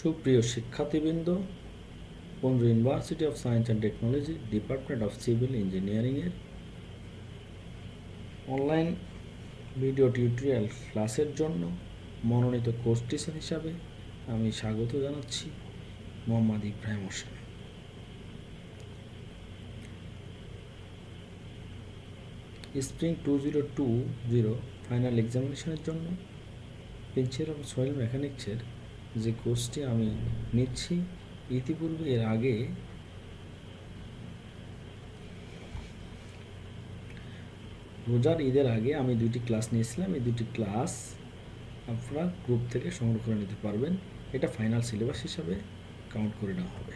সুপ্রিয় শিক্ষার্থীবৃন্দ, বন্ধু university of science and technology department of civil ইঞ্জিনিয়ারিংয়ের অনলাইন ভিডিও টিউটোরিয়াল ক্লাসের জন্য মনোনীত কোর্স টিচার হিসাবে আমি স্বাগত জানাচ্ছি মোহাম্মদ ইব্রাহিম হোসেন। স্প্রিং 2020 ফাইনাল এক্সামিনেশনের জন্য প্রিন্সিপাল অফ সয়েল মেকানিক্সের যে কোর্সটি আমি নিচ্ছি, ইতিপূর্বে এর আগে রোজার ঈদের আগে আমি দুইটি ক্লাস নিয়েছিলাম। এই দুটি ক্লাস আপনারা গ্রুপ থেকে সংগ্রহ করে নিতে পারবেন। এটা ফাইনাল সিলেবাস হিসাবে কাউন্ট করে নেওয়া হবে।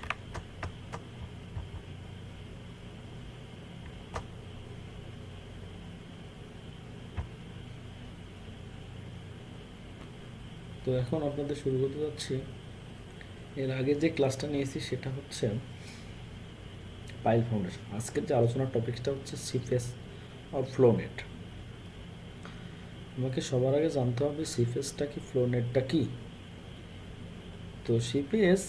তো এখন আপনাদের শুরু করতে যাচ্ছি। এর আগে যে ক্লাসটা নিয়েছি সেটা হচ্ছে পাইল ফাউন্ডেশন। আজকের যে আলোচনার টপিকটা হচ্ছে সিফেস আর ফ্লোনেট। আমাকে সবার আগে জানতে হবে সিফেসটা কি, ফ্লোনেটটা কি। তো সিফেস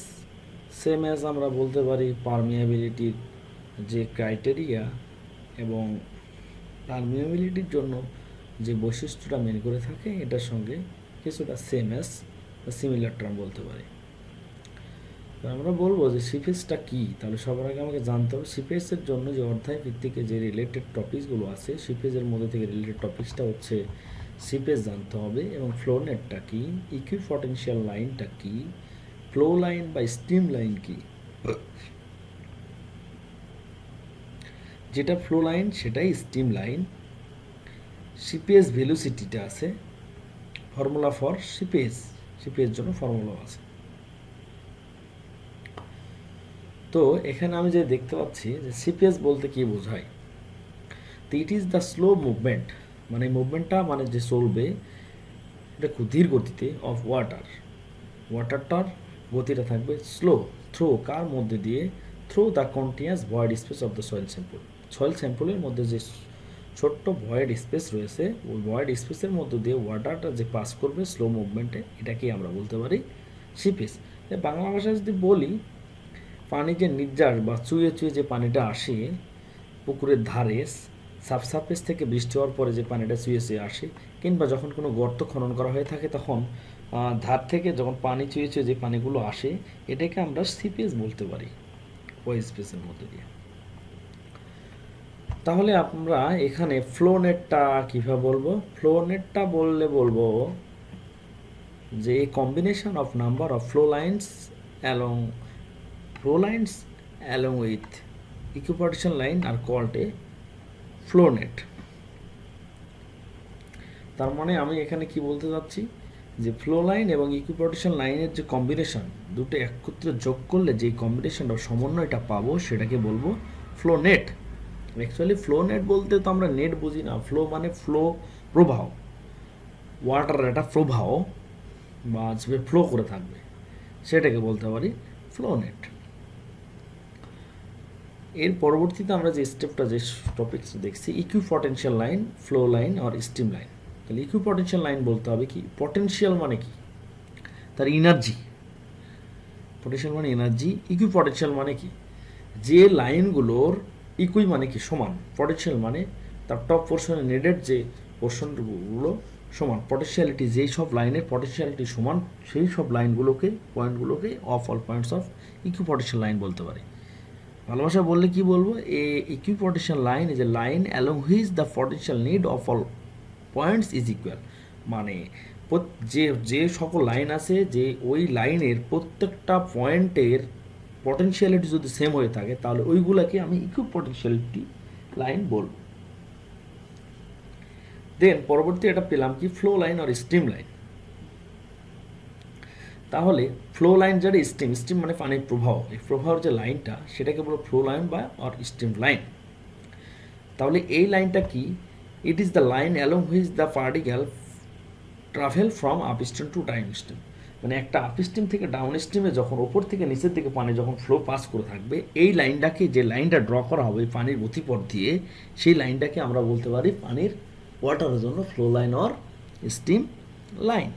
সেম অ্যাজ আমরা বলতে পারি পারমিয়াবিলিটির যে ক্রাইটেরিয়া এবং পারমিয়াবিলিটির জন্য যে বৈশিষ্ট্যটা মেন করে থাকে, এটার সঙ্গে কিছুটা সেম অ্যাজ বা সিমিলার টার্ম বলতে পারি। আমরা বলবো যে সিফেসটা কি, তাহলে সবার আগে আমাকে জানতে হবে সিফেসের জন্য যে অধ্যায় ভিত্তিক যে রিলেটেড টপিকসগুলো আছে, সিফেসের মধ্যে থেকে রিলেটেড টপিকসটা হচ্ছে সিফেস জানতে হবে, এবং ফ্লোনেটটা কি, ইকুইপটেনশিয়াল লাইনটা কি, ফ্লো লাইন বা স্টিম লাইন কি। যেটা ফ্লো লাইন সেটাই স্টিম লাইন। সিপিএস ভেলোসিটিটা আছে, ফর্মুলা ফর সিপিএস, সিপিএস জন্য ফর্মুলা আছে। তো এখানে আমি যে দেখতে পাচ্ছি যে সিপিএস বলতে কি বোঝায়, তো ইট ইজ দ্য স্লো মুভমেন্ট, মানে মুভমেন্টটা মানে যে চলবে এটা খুব ধীর গতিতে অফ ওয়াটার, ওয়াটারটার গতিটা থাকবে স্লো থ্রো কার মধ্যে দিয়ে, through the continuous void space of the soil sample. Soil স্যাম্পলের মধ্যে যে ছোট্ট ভয়েড স্পেস রয়েছে, ওই ভয়েড স্পেসের মধ্যে দিয়ে ওয়াটারটা যে পাস করবে স্লো মুভমেন্টে, এটাকেই আমরা বলতে পারি সিপিএস। বাংলা ভাষায় যদি বলি, পানি যে নির্যাস বা চুয়ে চুয়ে যে পানিটা আসে পুকুরের ধারে, সাবসারফেস থেকে বৃষ্টি হওয়ার পরে যে পানিটা চুয়ে চুয়ে আসে, কিংবা যখন কোনো গর্ত খনন করা হয়ে থাকে তখন ধার থেকে যখন পানি চুয়ে চুয়ে যে পানিগুলো আসে, এটাকে আমরা সিপিএস বলতে পারি ওই স্পেসের মধ্যে দিয়ে। তাহলে আমরা এখানে ফ্লোনেটটা কীভাবে বলবো? ফ্লোনেটটা বলবো যে combination of number of flow lines along with equipartition line are called a flow net। তার মানে আমি এখানে কি বলতে যাচ্ছি যে ফ্লো লাইন এবং ইকুইপার্টিশন লাইনের যে কম্বিনেশন, দুটো একত্রে যোগ করলে যে কম্বিনেশনটা সমন্বয়টা পাবো সেটাকে বলবো flow net. Actually flow net বলতে তো আমরা নেট বুঝি না। ফ্লো মানে ফ্লো, প্রবাহ, ওয়াটারের একটা প্রবাহ বা যে ফ্লো করে থাকবে সেটাকে বলতে পারি ফ্লো নেট। এর পরবর্তীতে আমরা যে স্টেপটা যে টপিকস দেখছি, ইকুইপটেনশিয়াল লাইন, ফ্লো লাইন আর স্টিম লাইন। তাহলে ইকুইপটেনশিয়াল লাইন বলতে হবে কি, পটেনশিয়াল মানে কি, তার এনার্জি। পটেনশিয়াল মানে এনার্জি, ইকুইপটেনশিয়াল মানে কি, যে লাইনগুলোর ইকুই মানে কি সমান, পটেনশিয়াল মানে তার টপ পোর্শনে নেডেড যে পোর্শনগুলো সমান, পটেনশিয়ালিটি যেই সব লাইনের পটেনশিয়ালিটি সমান সেই সব লাইনগুলোকে, পয়েন্টগুলোকে of all points of equipotential line বলতে পারি। ভালোবাসা বললে কি বলবো, a equipotential line is a line along which the potential need of all points is equal. মানে যে সকল লাইন আছে, যে ওই লাইনের প্রত্যেকটা পয়েন্টের পটেনশিয়ালিটি যদি সেম হয়ে থাকে তাহলে ওইগুলোকে আমি ইকুইপটেনশিয়ালিটি লাইন বলবো। দেন পরবর্তী এটা পেলাম কি, ফ্লো লাইন আর স্টিম লাইন। তাহলে ফ্লো লাইন যেটা স্টিম মানে পানির প্রবাহ, এই প্রবাহের যে লাইনটা সেটাকে বলো ফ্লো লাইন বা অর স্টিম লাইন। তাহলে এই লাইনটা কি, it is the line along which the particle travel from upstream to downstream. মানে একটা আপ স্ট্রিম থেকে ডাউন স্ট্রিমে যখন ওপর থেকে নিচের দিকে পানি যখন ফ্লো পাস করে থাকবে, এই লাইনটাকে, যে লাইনটা ড্র করা হবে পানির গতিপথ দিয়ে, সেই লাইনটাকে আমরা বলতে পারি পানির ওয়াটারের জন্য flow line or stream line.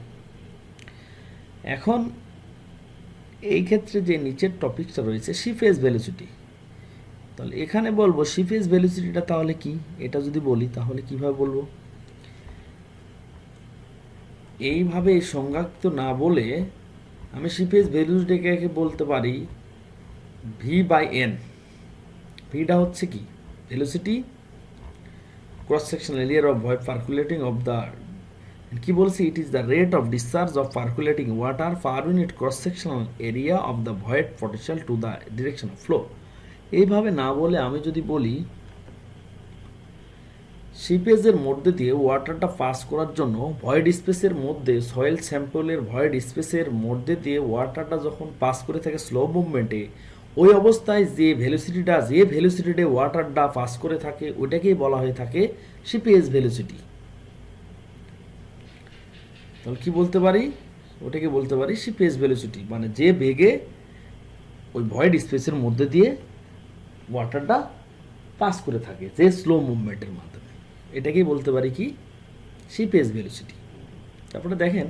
এখন এই ক্ষেত্রে যে নিচের টপিকটা রয়েছে সিফেস ভেলোসিটি, তাহলে এখানে বলবো সিফেস ভেলোসিটিটা তাহলে কি, এটা যদি বলি তাহলে কিভাবে বলবো, এইভাবে সংজ্ঞায়িত না বলে আমি সিফেস ভেলোসিটিকে বলতে পারি ভি বাই এন। ভিটা হচ্ছে কি velocity cross sectional area of void percolating of the, কি বলছি, it is the rate of discharge of percolating water per unit cross sectional area of the void potential to the direction of flow. এইভাবে না বলে আমি যদি বলি সিপেজের মধ্যে দিয়ে ওয়াটারটা পাস করার জন্য ভয়েড স্পেসের মধ্যে, সয়েল স্যাম্পলের ভয়েড স্পেসের মধ্যে দিয়ে ওয়াটারটা যখন পাস করে থাকে স্লো মুভমেন্টে, ওই অবস্থায় যে ভেলোসিটিতে ওয়াটারটা পাস করে থাকে ওইটাকেই বলা হয়ে থাকে সিপেজ ভেলোসিটি। তাহলে কি বলতে পারি, ওটাকে বলতে পারি সিপেজ ভেলোসিটি, মানে যে বেগে ওই ভয়েড স্পেসের মধ্যে দিয়ে ওয়াটারটা পাস করে থাকে যে স্লো মুভমেন্টের মাধ্যমে, এটাকেই বলতে পারি কি সিপেজ ভেলোসিটি। তারপরে দেখেন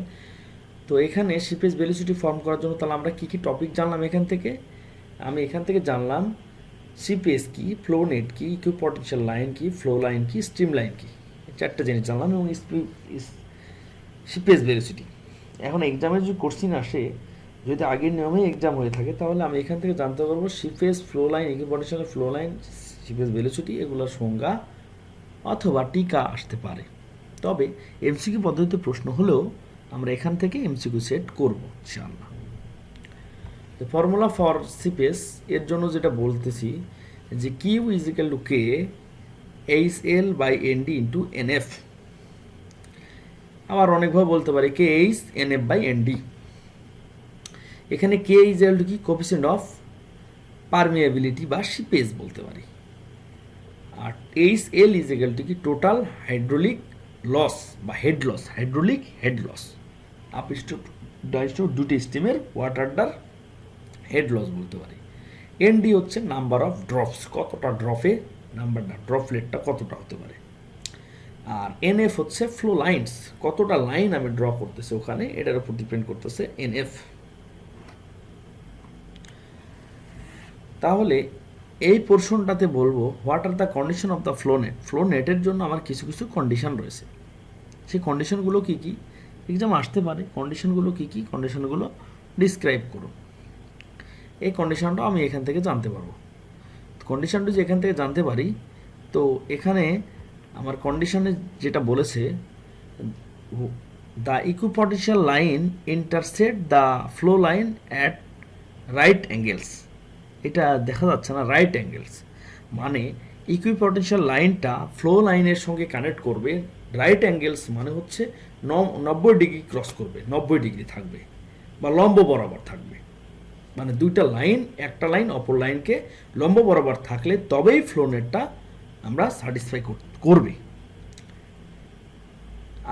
তো এখানে সিপেজ ভেলোসিটি ফর্ম করার জন্য তাহলে আমরা কি কি টপিক জানলাম আমি এখান থেকে জানলাম সিপেজ কি, ফ্লো নেট কি, ইকুইপোটেনশিয়াল লাইন কি, ফ্লো লাইন কি, স্ট্রিম লাইন কি, চারটা জিনিস জানলাম এবং সিপেজ ভেলোসিটি। এখন এক্সামে যদি কোশ্চিন আসে, যদি আগের নিয়মে এক্সাম হয়ে থাকে, তাহলে আমি এখান থেকে জানতে পারবো seepage, flow line, equipotential flow line, seepage velocity, এগুলোর সংজ্ঞা অথবা টিকা আসতে পারে। তবে এমসিকিউ পদ্ধতিতে প্রশ্ন হলেও আমরা এখান থেকে এমসিকিউ সেট করব ইনশাআল্লাহ। ফর্মুলা ফর সিপেস এর জন্য যেটা বলতেছি যে Q is equal to K H L by N D into N F, আবার অনেকভাবে বলতে পারি K H N F by N D. এখানে কে ইজ ইকুয়াল টু কি, কোফিসিয়েন্ট অফ পারমিয়াবিলিটি বা সিপেজ বলতে পারি, আর H L is equal to কি টোটাল হাইড্রোলিক লস বা head loss, hydraulic head loss, upstream downstream দুটি স্টিমের ওয়াটারটার হেড লস বলতে পারি। এনডি হচ্ছে নাম্বার অফ ড্রপস, কতটা ড্রপে নাম্বারটা, ড্রপলেটটা কতটা হতে পারে। আর এনএফ হচ্ছে ফ্লো লাইনস, কতটা লাইন আমি ড্র করতেছি ওখানে, এটার উপর ডিপেন্ড করতেছে এনএফ। তাহলে এই পোর্শনটাতে বলবো what are the condition of the flow net. Flow নেটের জন্য আমার কিছু কিছু কন্ডিশন রয়েছে, সেই কন্ডিশনগুলো কী কী এক্সাম আসতে পারে, কন্ডিশনগুলো কী কী, কন্ডিশনগুলো ডিসক্রাইব করুন। এই কন্ডিশনটা আমি এখান থেকে জানতে পারবো। কন্ডিশনটা যে এখান থেকে জানতে পারি, তো এখানে আমার কন্ডিশনে যেটা বলেছে the equipotential line intersect the flow line at right angles, এটা দেখা যাচ্ছে না, রাইট অ্যাঙ্গেলস মানে ইকুইপোটেনশিয়াল লাইনটা ফ্লো লাইনের সঙ্গে কানেক্ট করবে, রাইট অ্যাঙ্গেলস মানে হচ্ছে 90 ডিগ্রি ক্রস করবে, 90 ডিগ্রি থাকবে বা লম্ব বরাবর থাকবে, মানে দুইটা লাইন, একটা লাইন অপর লাইনকে লম্ব বরাবর থাকলে তবেই ফ্লো নেটটা আমরা স্যাটিসফাই করবে।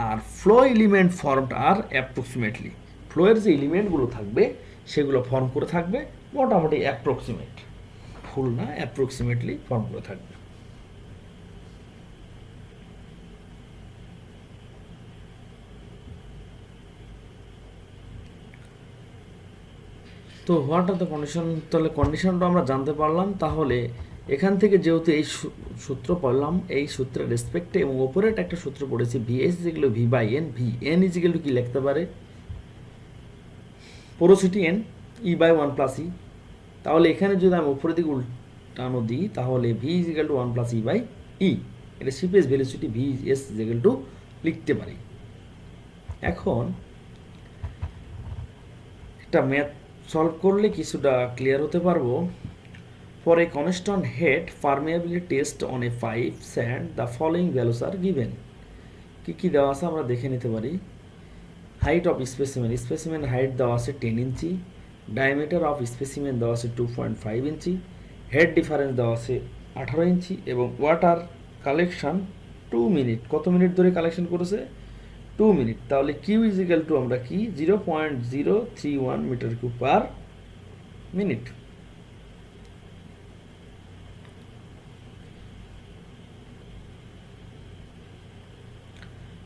আর ফ্লো এলিমেন্ট ফর্মড আর অ্যাপ্রক্সিমেটলি, ফ্লোয়ের যে এলিমেন্টগুলো থাকবে সেগুলো ফর্ম করে থাকবে মোটামুটি অ্যাপ্রক্সিমেট, ফুল না, অ্যাপ্রক্সিমেটলি ফর্ম করে থাকবে। তো হোয়াট আর দ্য কন্ডিশন, তাহলে কন্ডিশনটা আমরা জানতে পারলাম। তাহলে এখান থেকে যেহেতু এই সূত্র পড়লাম, এই সূত্রের রেসপেক্টে এবং ওপরে একটা সূত্র পড়েছি ভিএস যেগুলো V by N, V N is equal to কি লিখতে পারে, porosity N E by 1 plus E. তাহলে এখানে যদি আমি উপরের দিকে উল্টানো দিই তাহলে V is equal to 1 plus E by E, এটা সিপিএস velocity V S is equal to লিখতে পারি। এখন একটা ম্যাথ সলভ করলে কিছুটা ক্লিয়ার হতে পারবো। For a constant head permeability test on a pipe sand the following values are given, কী কী দেওয়া আছে আমরা দেখে নিতে পারি। Height of specimen, specimen height দেওয়া আছে 10 ইঞ্চি, ডায়ামিটার অফ স্পেসিমেন দেওয়া আছে 2.5 ইঞ্চি, হেড ডিফারেন্স দেওয়া আছে 18 ইঞ্চি এবং ওয়াটার কালেকশন 2 মিনিট, কত মিনিট ধরে কালেকশন করেছে 2 মিনিট। তাহলে কিউ ইজিক্যাল টু আমরা কি 0.031 মিটার কিউব পার মিনিট।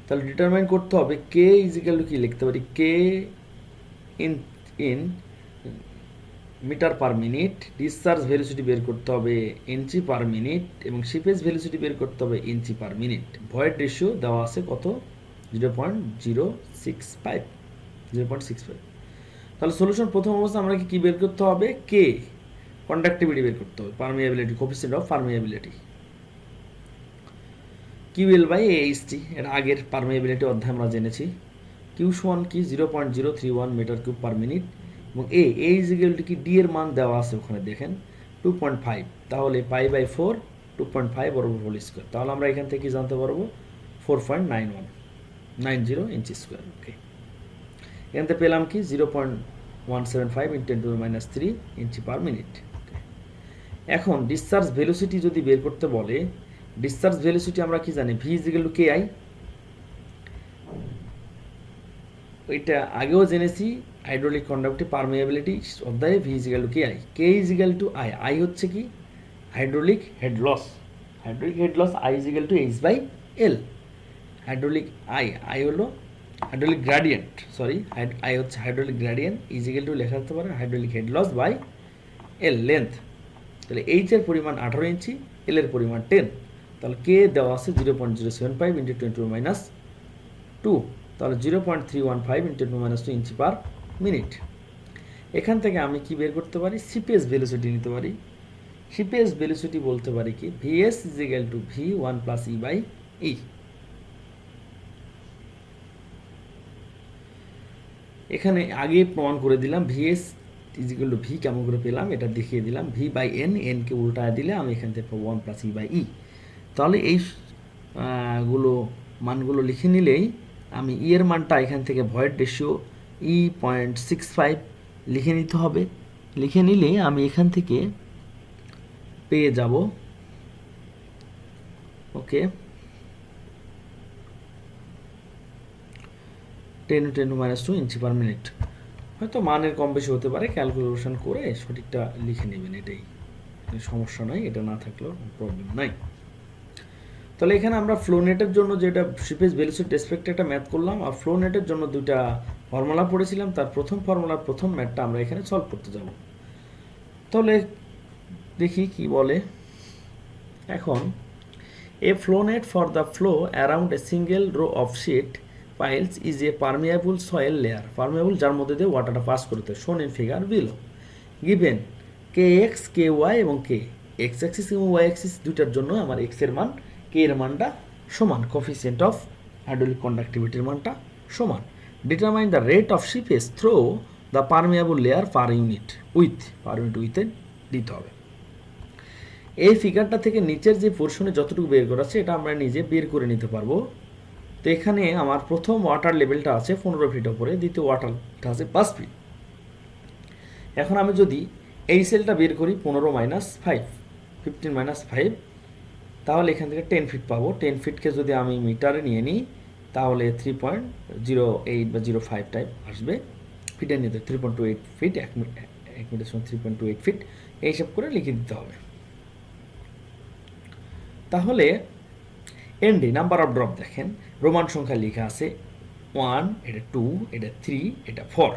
তাহলে ডিটারমাইন করতে হবে কে ইজিক্যাল টু কি লিখতে পারি, K in metre per minute, discharge velocity বের করতে হবে ইঞ্চি পার মিনিট এবং শিপেজ ভেলোসিটি বের করতে হবে ইঞ্চি পার মিনিট। ভয়েড রেশিও দেওয়া আছে কত 0.065 0.65। তাহলে সলিউশন প্রথম অবস্থা আমরা কি বের করতে হবে কে কন্ডাক্টিভিটি বের করতে হবে, permeability coefficient of permeability QL by HT, এর আগের পারমিয়াবিলিটি অধ্যায় আমরা জেনেছি। কিউ সমান কি 0.031 মিটার কিউব পার মিনিট এবং এ ইজ ইকুয়াল টু কি ডি এর মান দেওয়া আছে ওখানে দেখেন 2.5, তাহলে পাই বাই 4 2.5 বর্গ হোল স্কয়ার, তাহলে আমরা এখান থেকে কি জানতে পারবো 4.90 ইঞ্চি স্কয়ার। ওকে, এখান থেকে পেলাম কি 0.175 × 10⁻³ ইঞ্চি পার মিনিট। এখন ডিসচার্জ ভেলোসিটি যদি বের করতে বলে, ডিসচার্জ ভেলোসিটি আমরা কি জানি V is equal to K I, ওইটা আগেও জেনেছি হাইড্রোলিক কন্ডাক্টিভ পারমিয়াবিলিটি অধ্যায়ে V is equal to K I, K is equal to I, I হচ্ছে কি hydraulic head loss, hydraulic head loss I is equal to H by L, hydraulic I হলো hydraulic gradient, sorry I হচ্ছে hydraulic gradient, is equal to লেখা যেতে পারে hydraulic head loss by L length. তাহলে H এর পরিমাণ 18 ইঞ্চি, এল এর পরিমাণ 10, তাহলে কে দেওয়া আছে 0.075 × 10⁻², তাহলে 0.315 × 10⁻² ইঞ্চি পার মিনিট। এখান থেকে আমি কি বের করতে পারি সিপিএস ভেলোসিটি নিতে পারি। সিপিএস ভেলোসিটি বলতে পারি কি V S is equal to V 1 + E by E. এখানে আগে প্রমাণ করে দিলাম V S is equal to V কেমন করে পেলাম এটা দেখিয়ে দিলাম, ভি বাই এন, এনকে উল্টায় দিলে আমি এখান থেকে 1 + ই বাই ই। তাহলে এই মানগুলো লিখে নিলেই আমি ই এর মানটা এখান থেকে ভয়েড রেশিও ই 0.65 লিখে নিতে হবে, লিখে নিলে আমি এখান থেকে পেয়ে যাব ওকে 10⁻² ইঞ্চি পার মিনিট। হয়তো মানের কম বেশি হতে পারে, ক্যালকুলেশন করে সঠিকটা লিখে নেবেন, এটাই সমস্যা নাই, এটা না থাকলেও প্রবলেম নাই। তাহলে এখানে আমরা ফ্লো নেটের জন্য যেটা শিপেজ ভেলোসিটি রেসপেক্ট একটা ম্যাথ করলাম, আর ফ্লো নেটের জন্য দুইটা ফর্মুলা পড়েছিলাম, তার প্রথম ফর্মুলার প্রথম ম্যাথটা আমরা এখানে সলভ করতে যাব। তাহলে দেখি কি বলে। এখন a flow net for the flow around a single row of sheet piles is a permeable soil layer, permeable যার মধ্যে দিয়ে ওয়াটারটা পাস করতে, shown in figure below. Given K X K Y এবং কে এক্স অ্যাক্সিস এবং Y axis দুইটার জন্য আমার এক্স এর মান কে এর মানটা সমান, কোফিসিয়েন্ট অফ হাইড্রোলিক কন্ডাক্টিভিটির মানটা সমান। Determine the rate of seepage through the permeable layer per unit উইথে দিতে হবে। এই ফিগারটা থেকে নিচের যে পোর্শনে যতটুকু বের করা আছে এটা আমরা নিজে বের করে নিতে পারবো। তো এখানে আমার প্রথম ওয়াটার লেভেলটা আছে 15 ফিট উপরে, দ্বিতীয় ওয়াটারটা আছে 5 ফিট। এখন আমি যদি এই সেলটা বের করি 15 - 5 15 - 5, তাহলে এখান থেকে 10 ফিট পাবো। 10 ফিটকে যদি আমি মিটারে নিয়ে নিই তাহলে 3.08 বা 05 টাইপ আসবে, ফিটে নিতে 3.28 ফিট, এক মিটার সমান 3.28 ফিট, এই হিসাব করে লিখে দিতে হবে। তাহলে এনডি নাম্বার অফ ড্রপ দেখেন রোমান সংখ্যা লেখা আছে 1, এটা 2, এটা 3, এটা 4।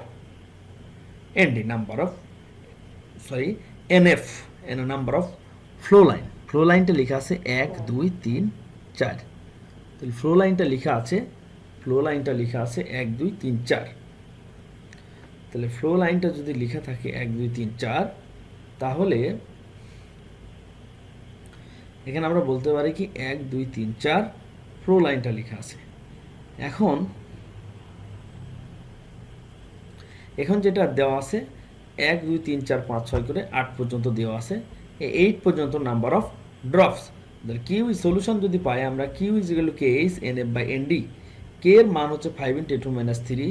ND number of NF number of flow line, flow লাইনটা লেখা আছে 1 2 3 4, তাহলে ফ্লো লাইনটা লেখা আছে 1 2 3 4। তাহলে ফ্লো লাইনটা যদি লেখা থাকে 1 2 3 4, তাহলে এখানে আমরা বলতে পারি কি 1 2 3 4 ফ্লো লাইনটা লেখা আছে। এখন যেটা দেওয়া আছে 1 2 3 4 5 6 করে 8 পর্যন্ত দেওয়া আছে, এই 8 পর্যন্ত নাম্বার অফ ড্রপস। তাহলে কিউ সলিউশন যদি পাই আমরা Q is equal to K H N F by N D. K এর মান হচ্ছে 5 × 10⁻³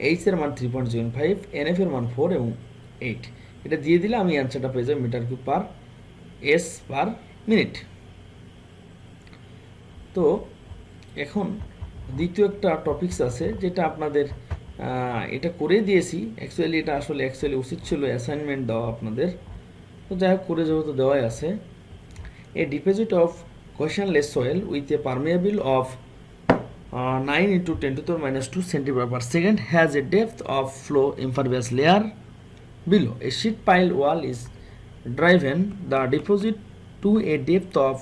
এইচ এর মান 3.75, এন এফ এর মান 4 এবং 8, এটা দিয়ে দিলে আমি অ্যান্সারটা পেয়ে যাবো metre cube per S per minute. তো এখন দ্বিতীয় একটা টপিকস আছে যেটা আপনাদের এটা করে দিয়েছি, অ্যাকচুয়ালি এটা আসলে উচিত ছিল অ্যাসাইনমেন্ট দেওয়া আপনাদের, তো যাই হোক করে যেহেতু দেওয়াই আছে। A deposit of cohesionless soil with a permeable of 9 × 10⁻² centimetre per second has a depth of flow impervious layer below. A sheet pile wall is driven the deposit to a depth of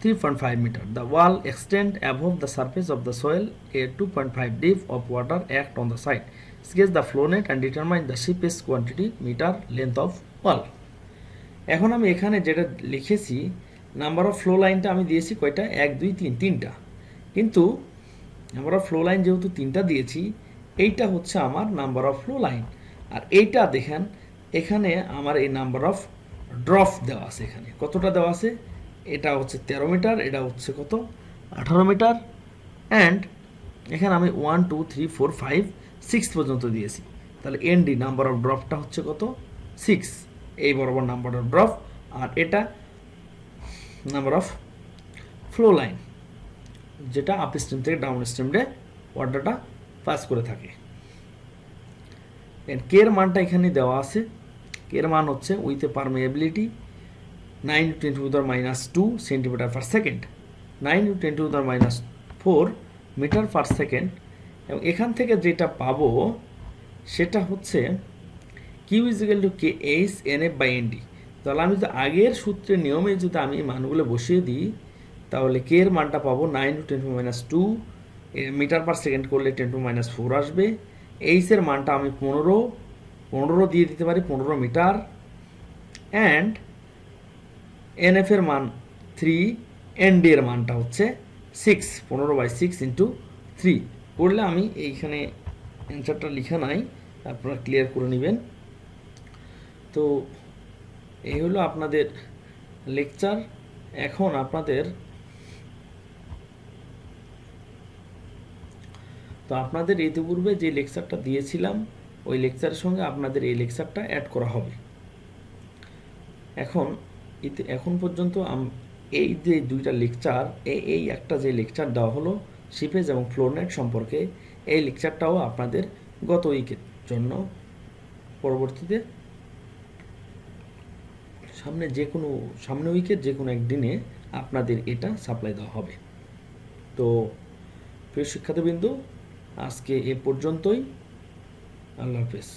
3.5 meter. The wall extends above the surface of the soil. A 2.5 depth of water act on the side. Sketch the flow net and determine the seepage quantity meter length of wall. এখন আমি এখানে যেটা লিখেছি number of flow লাইনটা আমি দিয়েছি কয়টা 1 2 3 তিনটা, কিন্তু নাম্বার অফ ফ্লো লাইন যেহেতু তিনটা দিয়েছি এইটা হচ্ছে আমার নাম্বার অফ ফ্লো লাইন। আর এইটা দেখেন এখানে আমার এই নাম্বার অফ ড্রপ দেওয়া আছে, এখানে কতটা দেওয়া আছে, এটা হচ্ছে 13 মিটার, এটা হচ্ছে কত 18 মিটার, অ্যান্ড এখানে আমি 1 2 3 4 5 6 পর্যন্ত দিয়েছি। তাহলে এনডি নাম্বার অফ ড্রপটা হচ্ছে কত 6, এই বরাবর নাম্বার অফ ড্রপ, আর এটা নাম্বার অফ ফ্লো লাইন যেটা আপ স্ট্রিম থেকে ডাউন স্ট্রিমে ওয়াটারটা পাস করে থাকে। কে এর মানটা এখানে দেওয়া আছে, কে এর মান হচ্ছে with a permeability 9 × 10⁻² centimetre per second, 9 × 10⁻4 metre per second. এবং এখান থেকে যেটা পাবো সেটা হচ্ছে Q equal to K H N F by N D. তাহলে আমি যদি আগের সূত্রের নিয়মে যদি আমি মানগুলো বসিয়ে দিই তাহলে কে এর মানটা পাবো 9 × 10⁻² মিটার পার সেকেন্ড করলে 10⁻4 আসবে। এইচ এর মানটা আমি 15 দিয়ে দিতে পারি, 15 মিটার, অ্যান্ড এনএফ এর মান 3, এনডি এর মানটা হচ্ছে 6, 15/6 × 3 করলে আমি এইখানে অ্যান্সারটা লিখা নাই, আপনারা ক্লিয়ার করে নেবেন। তো এই হলো আপনাদের লেকচার। এখন আপনাদের ইতিপূর্বে যে লেকচারটা দিয়েছিলাম ওই লেকচারের সঙ্গে আপনাদের এই লেকচারটা অ্যাড করা হবে। এখন পর্যন্ত এই যে দুইটা লেকচার, এই একটা যে লেকচার দেওয়া হলো সিপেজ এবং ফ্লোনেট সম্পর্কে, এই লেকচারটাও আপনাদের গত উইকের জন্য পরবর্তীতে সামনে উইকের যে কোনো একদিনে আপনাদের এটা সাপ্লাই দেওয়া হবে। তো প্রিয় শিক্ষার্থীবৃন্দ, আজকে এ পর্যন্তই। আল্লাহ হাফেজ।